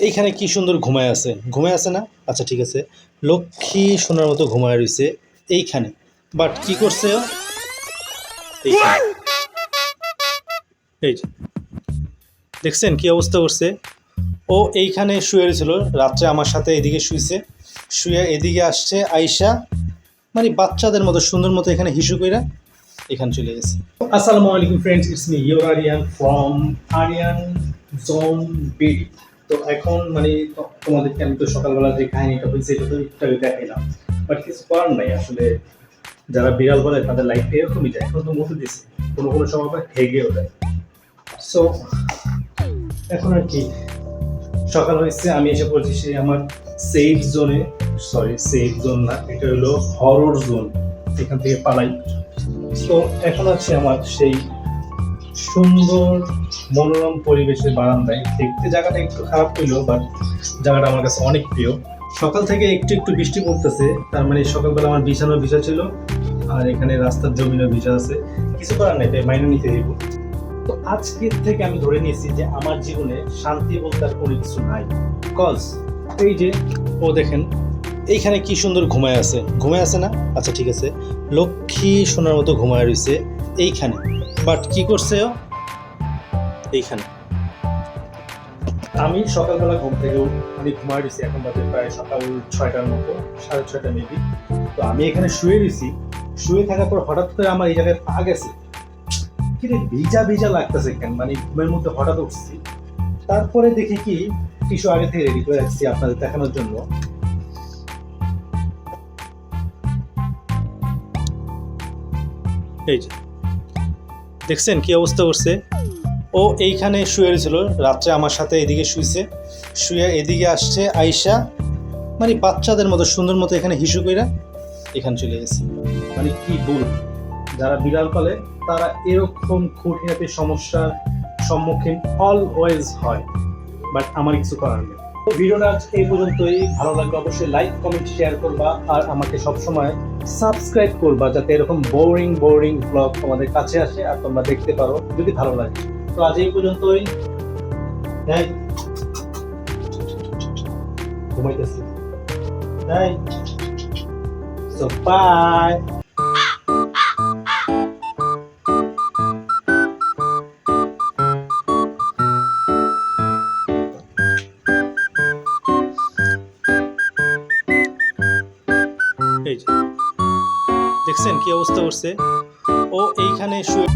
এইখানে কি সুন্দর ঘুমায় আছে না? আচ্ছা ঠিক আছে, লক্ষ্মী সোনার মতো ঘুমায় রইছে এইখানে। বাট কি করছে ও? এইখানে, এই যে দেখছেন কি অবস্থা করছে ও? এইখানে শুয়ে রয়েছিল রাত্রে, আমার সাথে এদিকে শুইছে, শুয়ে এদিকে আসছে আইসা, মানে বাচ্চাদের মতো সুন্দর মতো এখানে হিসু কইরা এখানে চলে গেছে। আসসালামু আলাইকুম friends, it's me your Aryan from Aryan zone BD. তো এখন মানে তোমাদেরকে আমি তো সকালবেলা যে কাহিনীটা হয়েছে এটা তো একটু আগে দেখাইলাম, বাট কিছু করার নাই আসলে। যারা বিড়াল বলে তাদের লাইফে এরকমই যায়, এখন তো মুখে দিচ্ছে, কোনো কোনো সময় আবার হেগেও দেয়। সো এখন আর কি, সকাল হয়েছে, আমি এসে পড়ছি সেই আমার সেফ জোনে। সরি, সেফ জোন না, এটা হলো হরর জোন, এখান থেকে পালাই। তো এখন আছে আমার সেই সুন্দর মনোরম পরিবেশের বারান্দায়। দেখতে জায়গাটা একটু খারাপ হইলো, বাট জায়গাটা আমার কাছে অনেক প্রিয়। সকাল থেকে একটু একটু বৃষ্টি পড়তেছে, তার মানে সকালবেলা আমার বিছানো ভিজা ছিল, আর এখানে রাস্তার জমিনও ভিজা আছে। কিছু করার নেই, তাই মাইনে নিতে দিব। তো আজকের থেকে আমি ধরে নিয়েছি যে আমার জীবনে শান্তি বলতে আর কোনো কিছু নাই। কজ এই যে ও দেখেন এইখানে কি সুন্দর ঘুমায় আছে না? আচ্ছা ঠিক আছে, লক্ষ্মী সোনার মতো ঘুমায় রইছে এইখানে। বাট কি করছে ও? এইখানে। আমি সকালবেলা ঘুম থেকে আমি ঘুমায় রয়েছি, এখন বাজে প্রায় সকাল 6টার মতো, 6:30 মেবি। তো আমি এখানে শুয়ে রয়েছি, শুয়ে থাকার পর হঠাৎ করে আমার এই জায়গায় পা গেছে। কিরে ভিজা ভিজা লাগতেছে কেন, মানে ঘুমের মধ্যে হঠাৎ উঠছি। তারপরে দেখি কি টিস্যু আগে থেকে রেডি করে রাখছি আপনাদের দেখানোর জন্য। এই যে দেখছেন কি অবস্থা করছে ও? এইখানে শুয়ে রয়েছিল রাত্রে, আমার সাথে এদিকে শুইছে, শুয়ে এদিকে আসছে আইসা, মানে বাচ্চাদের মতো সুন্দর মতো এখানে হিসু কইরা এখানে চলে গেছে। মানে কি বলবো, যারা বিড়াল পালে তারা এরকম খুঁটিনাটি সমস্যার সম্মুখীন অলওয়েজ হয়, বাট আমার কিছু করার নেই। তো ভিডিওটা আজকে এই পর্যন্তই। ভালো লাগলে অবশ্যই লাইক কমেন্ট শেয়ার করবা, আর আমাকে সবসময় সাবস্ক্রাইব করবা, যাতে এরকম বোরিং বোরিং ব্লগ তোমাদের কাছে আসে আর তোমরা দেখতে পারো যদি ভালো লাগে। তো আজ এই পর্যন্তই, তাই ঘুমাইতেছি, তাই সো বাই। এই যে দেখছেন কি অবস্থা করছে ও? এইখানে শুয়ে